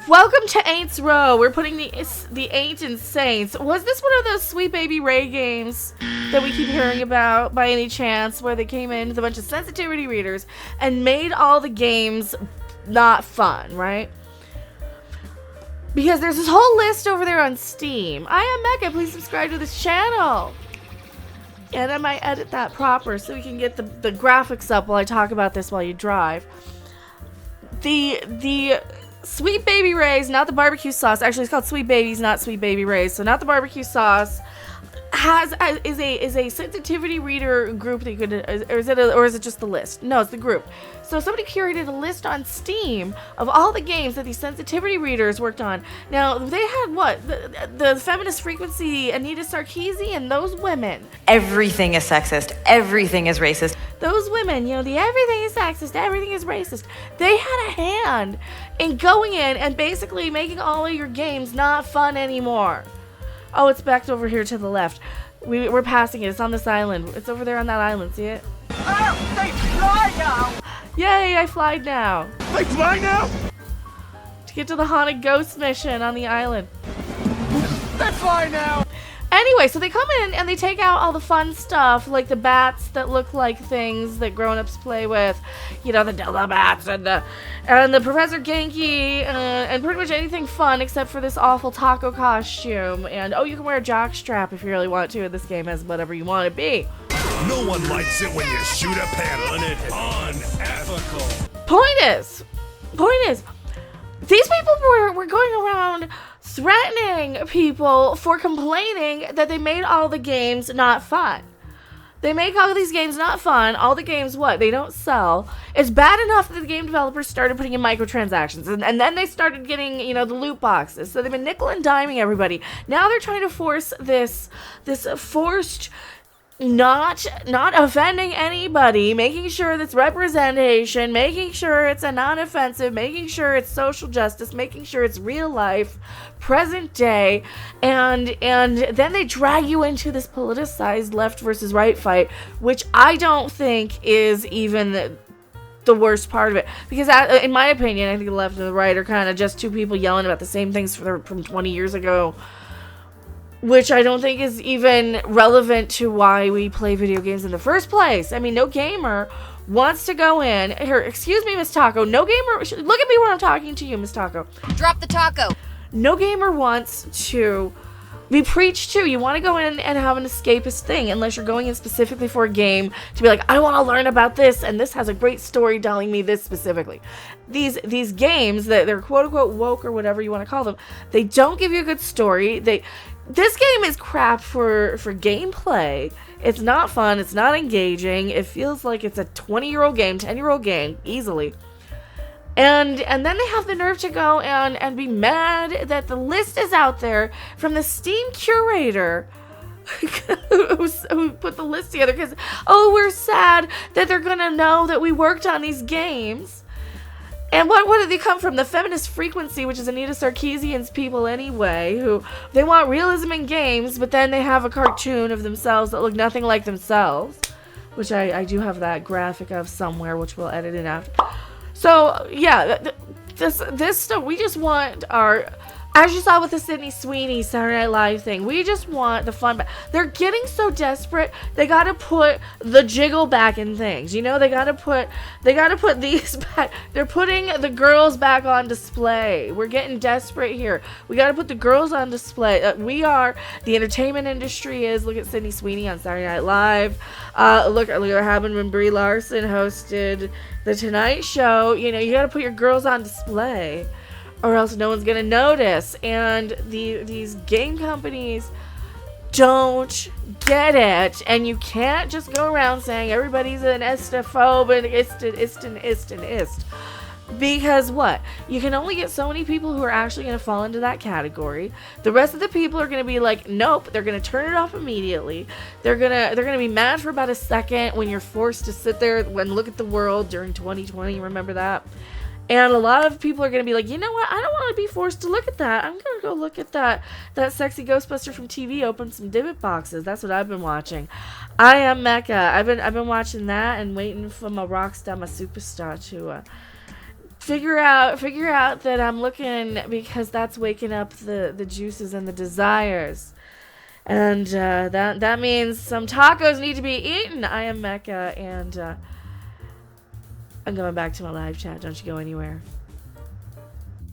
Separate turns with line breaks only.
Welcome to Aints Row. We're putting the Ain't in Saints. Was this one of those Sweet Baby Ray games that we keep hearing about by any chance, where they came in with a bunch of sensitivity readers and made all the games not fun, right? Because there's this whole list over there on Steam. I am Mecca. Please subscribe to this channel. And I might edit that proper so we can get the graphics up while I talk about this while you drive. The Sweet Baby Ray's, not the barbecue sauce. Actually, it's called Sweet Babies, not Sweet Baby Ray's. So not the barbecue sauce. Is a sensitivity reader group that you could, or is it just the list? No, it's the group. So somebody curated a list on Steam of all the games that these sensitivity readers worked on. Now they had what? The feminist frequency, Anita Sarkeesian, those women.
Everything is sexist. Everything is racist.
Those women, you know, the everything is sexist, everything is racist. They had a hand in going in and basically making all of your games not fun anymore. Oh, it's back over here to the left. We're passing it. It's on this island. It's over there on that island. See it?
Oh, they fly now!
Yay, I fly now.
They fly now?
To get to the haunted ghost mission on the island.
They fly now!
Anyway, so they come in and they take out all the fun stuff, like the bats that look like things that grown-ups play with. You know, the dildo bats and the Professor Genki and pretty much anything fun except for this awful taco costume. And, oh, you can wear a jockstrap if you really want to. This game has whatever you want it to be.
No one likes it when you shoot a panel. Unethical.
Point is, these people were going around threatening people for complaining that they made all the games not fun. They make all these games not fun. All the games, what? They don't sell. It's bad enough that the game developers started putting in microtransactions. And then they started getting, you know, the loot boxes. So they've been nickel and diming everybody. Now they're trying to force this forced... Not offending anybody, making sure that's representation, making sure it's a non-offensive, making sure it's social justice, making sure it's real life, present day, and then they drag you into this politicized left versus right fight, which I don't think is even the worst part of it. Because in my opinion, I think the left and the right are kind of just two people yelling about the same things from 20 years ago. Which I don't think is even relevant to why we play video games in the first place. I mean, no gamer wants to go in. Here, excuse me, Miss Taco. No gamer... Look at me when I'm talking to you, Miss Taco.
Drop the taco.
No gamer wants to be preached to. You want to go in and have an escapist thing, unless you're going in specifically for a game to be like, I want to learn about this, and this has a great story telling me this specifically. These games, that they're quote-unquote woke or whatever you want to call them, they don't give you a good story. This game is crap for gameplay. It's not fun. It's not engaging. It feels like it's a 20-year-old game, 10-year-old game, easily. And then they have the nerve to go and be mad that the list is out there from the Steam curator who put the list together because, oh, we're sad that they're going to know that we worked on these games. And what did they come from? The feminist frequency, which is Anita Sarkeesian's people anyway, who they want realism in games, but then they have a cartoon of themselves that look nothing like themselves, which I do have that graphic of somewhere, which we'll edit in after. So, yeah, this stuff, we just want our... As you saw with the Sydney Sweeney Saturday Night Live thing, we just want the fun back. They're getting so desperate, they gotta put the jiggle back in things. You know, they gotta put these back. They're putting the girls back on display. We're getting desperate here. We gotta put the girls on display. The entertainment industry is. Look at Sydney Sweeney on Saturday Night Live. Look what happened when Brie Larson hosted The Tonight Show. You know, you gotta put your girls on display, or else no one's gonna notice. And these game companies don't get it, and you can't just go around saying everybody's an istaphobe and ist. Because what? You can only get so many people who are actually gonna fall into that category. The rest of the people are gonna be like, nope. They're gonna turn it off immediately. They're gonna be mad for about a second when you're forced to sit there and look at the world during 2020. Remember that? And a lot of people are going to be like, you know what? I don't want to be forced to look at that. I'm going to go look at that sexy Ghostbuster from TV open some divot boxes. That's what I've been watching. I am Mecca. I've been watching that and waiting for my rock star, my superstar figure out that I'm looking because that's waking up the juices and the desires. And that means some tacos need to be eaten. I am Mecca, and I'm going back to my live chat. Don't you go anywhere.